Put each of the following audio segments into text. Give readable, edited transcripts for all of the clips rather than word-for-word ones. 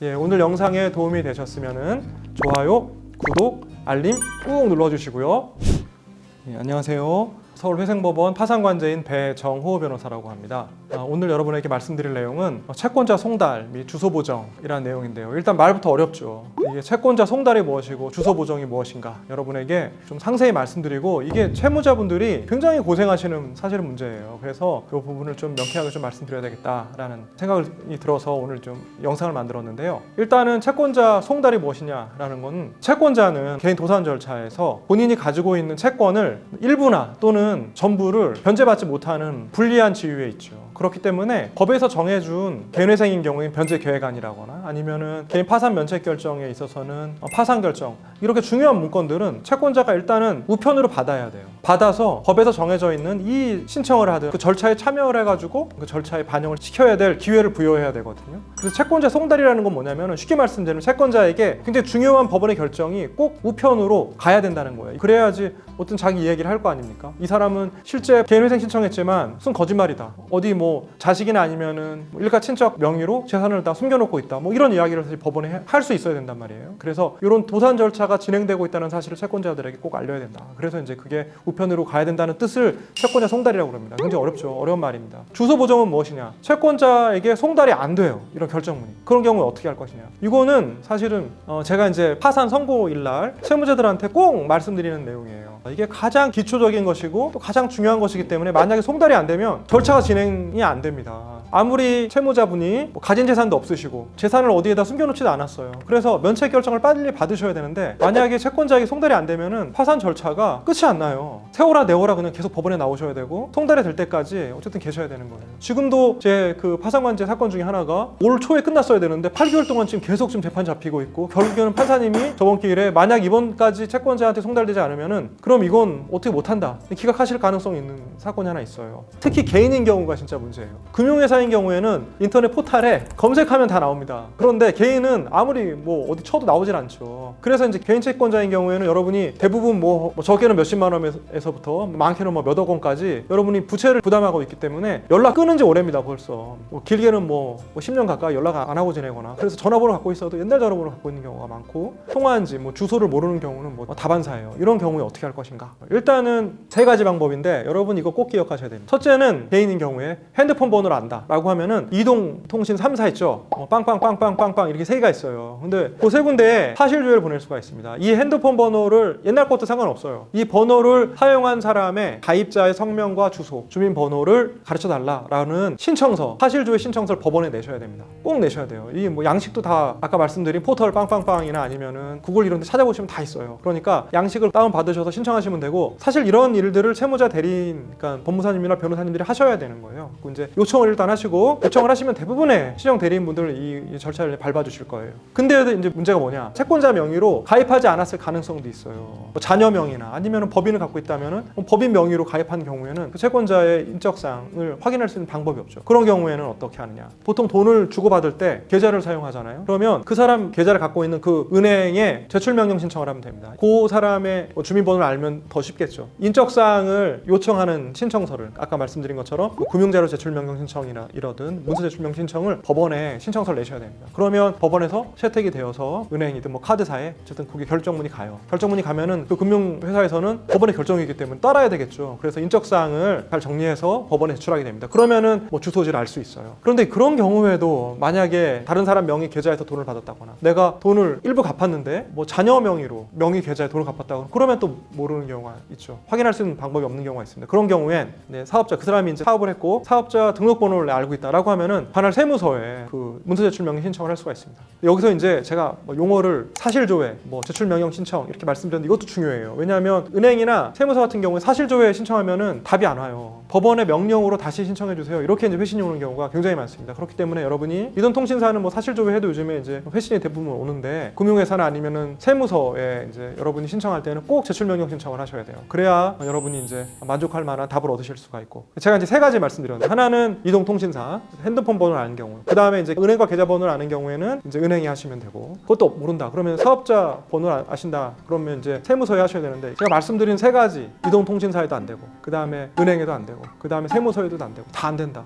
예, 오늘 영상에 도움이 되셨으면 좋아요, 구독, 알림 꾹 눌러주시고요. 예, 안녕하세요. 서울회생법원 파산관제인 배정호 변호사라고 합니다. 오늘 여러분에게 말씀드릴 내용은 채권자 송달 및 주소 보정이라는 내용인데요. 일단 말부터 어렵죠. 이게 채권자 송달이 무엇이고 주소 보정이 무엇인가 여러분에게 좀 상세히 말씀드리고, 이게 채무자분들이 굉장히 고생하시는 사실은 문제예요. 그래서 이 부분을 좀 명쾌하게 좀 말씀드려야 되겠다라는 생각이 들어서 오늘 좀 영상을 만들었는데요. 일단은 채권자 송달이 무엇이냐라는 건, 채권자는 개인 도산 절차에서 본인이 가지고 있는 채권을 일부나 또는 전부를 변제받지 못하는 불리한 지위에 있죠. 그렇기 때문에 법에서 정해준 개인회생인 경우엔 변제 계획안이라거나 아니면은 개인 파산 면책 결정에 있어서는 파산 결정, 이렇게 중요한 문건들은 채권자가 일단은 우편으로 받아야 돼요. 받아서 법에서 정해져 있는 이 신청을 하든 그 절차에 참여를 해가지고 그 절차에 반영을 시켜야 될 기회를 부여해야 되거든요. 그래서 채권자 송달이라는 건 뭐냐면, 쉽게 말씀드리면 채권자에게 굉장히 중요한 법원의 결정이 꼭 우편으로 가야 된다는 거예요. 그래야지 어떤 자기 얘기를 할 거 아닙니까? 이 사람은 실제 개인회생 신청했지만 무슨 거짓말이다, 어디 뭐 자식이나 아니면은 일가 친척 명의로 재산을 다 숨겨놓고 있다, 뭐 이런 이야기를 사실 법원에 할 수 있어야 된단 말이에요. 그래서 이런 도산 절차가 진행되고 있다는 사실을 채권자들에게 꼭 알려야 된다. 그래서 이제 그게 우편으로 가야 된다는 뜻을 채권자 송달이라고 합니다. 굉장히 어렵죠. 어려운 말입니다. 주소 보정은 무엇이냐? 채권자에게 송달이 안 돼요, 이런 결정문이. 그런 경우에 어떻게 할 것이냐? 이거는 사실은 제가 이제 파산 선고일 날 채무자들한테 꼭 말씀드리는 내용이에요. 이게 가장 기초적인 것이고 또 가장 중요한 것이기 때문에, 만약에 송달이 안 되면 절차가 진행이 안 됩니다. 아무리 채무자분이 가진 재산도 없으시고 재산을 어디에다 숨겨놓지도 않았어요. 그래서 면책 결정을 빨리 받으셔야 되는데, 만약에 채권자에게 송달이 안 되면은 파산 절차가 끝이 안 나요. 세워라 내워라 그냥 계속 법원에 나오셔야 되고, 송달이 될 때까지 어쨌든 계셔야 되는 거예요. 지금도 제 그 파산관제 사건 중에 하나가 올 초에 끝났어야 되는데 8개월 동안 지금 계속 재판 잡히고 있고, 결국에는 판사님이 저번 기일에 만약 이번까지 채권자한테 송달되지 않으면은 그럼 이건 어떻게 못한다, 기각하실 가능성이 있는 사건이 하나 있어요. 특히 개인인 경우가 진짜 문제예요. 금융회사인 경우에는 인터넷 포탈에 검색하면 다 나옵니다. 그런데 개인은 아무리 뭐 어디 쳐도 나오질 않죠. 그래서 이제 개인 채권자인 경우에는 여러분이 대부분 뭐 적게는 몇십만 원에서부터 많게는 뭐 몇억 원까지 여러분이 부채를 부담하고 있기 때문에 연락 끊은 지 오래입니다. 벌써 길게는 뭐 10년 가까이 연락 안 하고 지내거나, 그래서 전화번호 갖고 있어도 옛날 전화번호 갖고 있는 경우가 많고, 통화한지 뭐 주소를 모르는 경우는 뭐 다반사예요. 이런 경우에 어떻게 할 것인가? 일단은 세 가지 방법인데 여러분 이거 꼭 기억하셔야 됩니다. 첫째는 개인인 경우에 핸드폰 번호를 안다 라고 하면은 이동통신 3사 있죠. 빵빵빵빵빵빵 이렇게 세 개가 있어요. 근데 그 세 군데에 사실조회를 보낼 수가 있습니다. 이 핸드폰 번호를 옛날 것도 상관없어요. 이 번호를 사용한 사람의 가입자의 성명과 주소, 주민번호를 가르쳐 달라라는 신청서, 사실조회 신청서를 법원에 내셔야 됩니다. 꼭 내셔야 돼요. 이 뭐 양식도 다 아까 말씀드린 포털 빵빵빵이나 아니면은 구글 이런 데 찾아보시면 다 있어요. 그러니까 양식을 다운 받으셔서 신청하시면 되고, 사실 이런 일들을 채무자 대리인, 그러니까 법무사님이나 변호사님들이 하셔야 되는 거예요. 이제 요청을 일단 하시고, 요청을 하시면 대부분의 시정 대리인분들 이 절차를 밟아주실 거예요. 근데 이제 문제가 뭐냐? 채권자 명의로 가입하지 않았을 가능성도 있어요. 뭐 자녀 명의나 아니면 법인을 갖고 있다면은 법인 명의로 가입한 경우에는 그 채권자의 인적사항을 확인할 수 있는 방법이 없죠. 그런 경우에는 어떻게 하느냐? 보통 돈을 주고받을 때 계좌를 사용하잖아요. 그러면 그 사람 계좌를 갖고 있는 그 은행에 제출명령 신청을 하면 됩니다. 그 사람의 주민번호를 알면 더 쉽겠죠. 인적사항을 요청하는 신청서를 아까 말씀드린 것처럼 금융자료 제출명령 신청이나 이러든 문서 제출명령 신청을 법원에 신청서를 내셔야 됩니다. 그러면 법원에서 채택이 되어서 은행이든 뭐 카드사에 어쨌든 그게 결정문이 가요. 결정문이 가면은 그 금융회사에서는 법원의 결정이기 때문에 따라야 되겠죠. 그래서 인적사항을 잘 정리해서 법원에 제출하게 됩니다. 그러면은 뭐 주소지를 알 수 있어요. 그런데 그런 경우에도 만약에 다른 사람 명의 계좌에서 돈을 받았다거나, 내가 돈을 일부 갚았는데 뭐 자녀 명의로 명의 계좌에 돈을 갚았다거나, 그러면 또 모르는 경우가 있죠. 확인할 수 있는 방법이 없는 경우가 있습니다. 그런 경우엔 사업자, 그 사람이 이제 사업을 했고 사업자 등록번호를 알고 있다라고 하면은 관할 세무서에 그 문서 제출 명령 신청을 할 수가 있습니다. 여기서 이제 제가 뭐 용어를 사실조회, 뭐 제출 명령 신청 이렇게 말씀드렸는데 이것도 중요해요. 왜냐하면 은행이나 세무서 같은 경우에 사실조회 신청하면은 답이 안 와요. 법원의 명령으로 다시 신청해 주세요, 이렇게 이제 회신이 오는 경우가 굉장히 많습니다. 그렇기 때문에 여러분이 이동통신사는 뭐 사실조회 해도 요즘에 이제 회신이 대부분 오는데, 금융회사나 아니면은 세무서에 이제 여러분이 신청할 때는 꼭 제출명령 신청을 하셔야 돼요. 그래야 여러분이 이제 만족할 만한 답을 얻으실 수가 있고, 제가 이제 세 가지 말씀드렸는데, 하나는 이동통신사 핸드폰 번호를 아는 경우, 그 다음에 이제 은행과 계좌번호를 아는 경우에는 이제 은행이 하시면 되고, 그것도 모른다 그러면 사업자 번호를 아신다 그러면 이제 세무서에 하셔야 되는데, 제가 말씀드린 세 가지 이동통신사에도 안 되고, 그 다음에 은행에도 안 되고, 그 다음에 세무서에도 안 되고, 다 안 된다.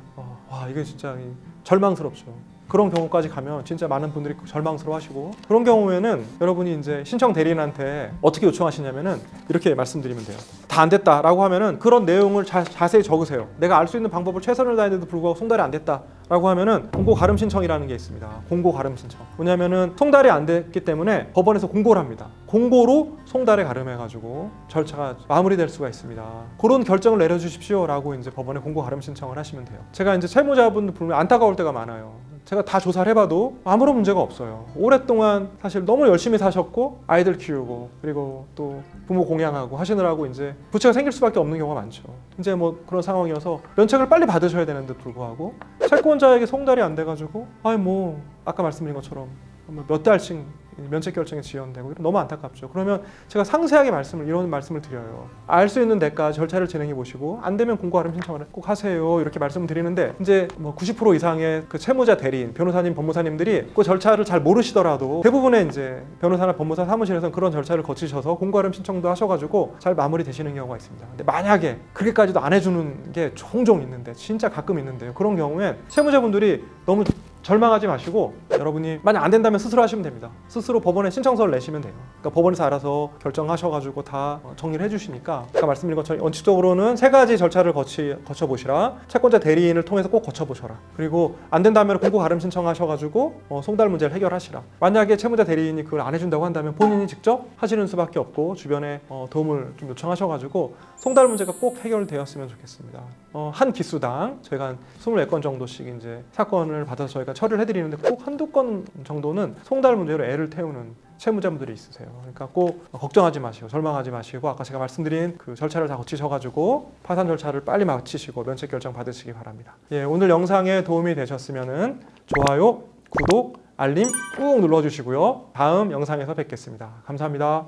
와, 이게 진짜 절망스럽죠. 그런 경우까지 가면 진짜 많은 분들이 절망스러워하시고, 그런 경우에는 여러분이 이제 신청 대리인한테 어떻게 요청하시냐면은 이렇게 말씀드리면 돼요. 다 안 됐다라고 하면은 그런 내용을 자세히 적으세요. 내가 알 수 있는 방법을 최선을 다했는데도 불구하고 송달이 안 됐다라고 하면은 공고 가름 신청이라는 게 있습니다. 공고 가름 신청. 뭐냐면은 송달이 안 됐기 때문에 법원에서 공고를 합니다. 공고로 송달에 가름해가지고 절차가 마무리될 수가 있습니다. 그런 결정을 내려주십시오라고 이제 법원에 공고 가름 신청을 하시면 돼요. 제가 이제 채무자분들 보면 안타까울 때가 많아요. 제가 다 조사를 해봐도 아무런 문제가 없어요. 오랫동안 사실 너무 열심히 사셨고 아이들 키우고 그리고 또 부모 공양하고 하시느라고 이제 부채가 생길 수밖에 없는 경우가 많죠. 이제 뭐 그런 상황이어서 면책을 빨리 받으셔야 되는데 불구하고 채권자에게 송달이 안 돼가지고 아까 말씀드린 것처럼 몇 달씩 면책 결정이 지연되고 너무 안타깝죠. 그러면 제가 상세하게 이런 말씀을 드려요. 알 수 있는 데까지 절차를 진행해 보시고 안 되면 공고 가름 신청을 꼭 하세요. 이렇게 말씀을 드리는데 이제 90% 이상의 그 채무자 대리인, 변호사님, 법무사님들이 그 절차를 잘 모르시더라도 대부분의 이제 변호사나 법무사 사무실에서는 그런 절차를 거치셔서 공고 가름 신청도 하셔가지고 잘 마무리되시는 경우가 있습니다. 근데 만약에 그렇게까지도 안 해주는 게 종종 있는데, 진짜 가끔 있는데요. 그런 경우엔 채무자분들이 너무 절망하지 마시고 여러분이 만약 안 된다면 스스로 하시면 됩니다. 스스로 법원에 신청서를 내시면 돼요. 그러니까 법원에서 알아서 결정하셔가지고 다 정리를 해주시니까, 아까 말씀드린 것처럼 원칙적으로는 세 가지 절차를 거쳐보시라. 채권자 대리인을 통해서 꼭 거쳐보셔라. 그리고 안 된다면 공고 가름 신청하셔가지고 송달 문제를 해결하시라. 만약에 채무자 대리인이 그걸 안 해준다고 한다면 본인이 직접 하시는 수밖에 없고 주변에 도움을 좀 요청하셔가지고 송달 문제가 꼭 해결되었으면 좋겠습니다. 한 기수당 저희가 한 24건 정도씩 이제 사건을 받아서 저희가 처리를 해드리는데 꼭 한두 건 정도는 송달 문제로 애를 태우는 채무자분들이 있으세요. 그러니까 꼭 걱정하지 마시고 절망하지 마시고 아까 제가 말씀드린 그 절차를 다 거치셔가지고 파산 절차를 빨리 마치시고 면책 결정 받으시기 바랍니다. 예, 오늘 영상에 도움이 되셨으면은 좋아요, 구독, 알림 꾹 눌러주시고요. 다음 영상에서 뵙겠습니다. 감사합니다.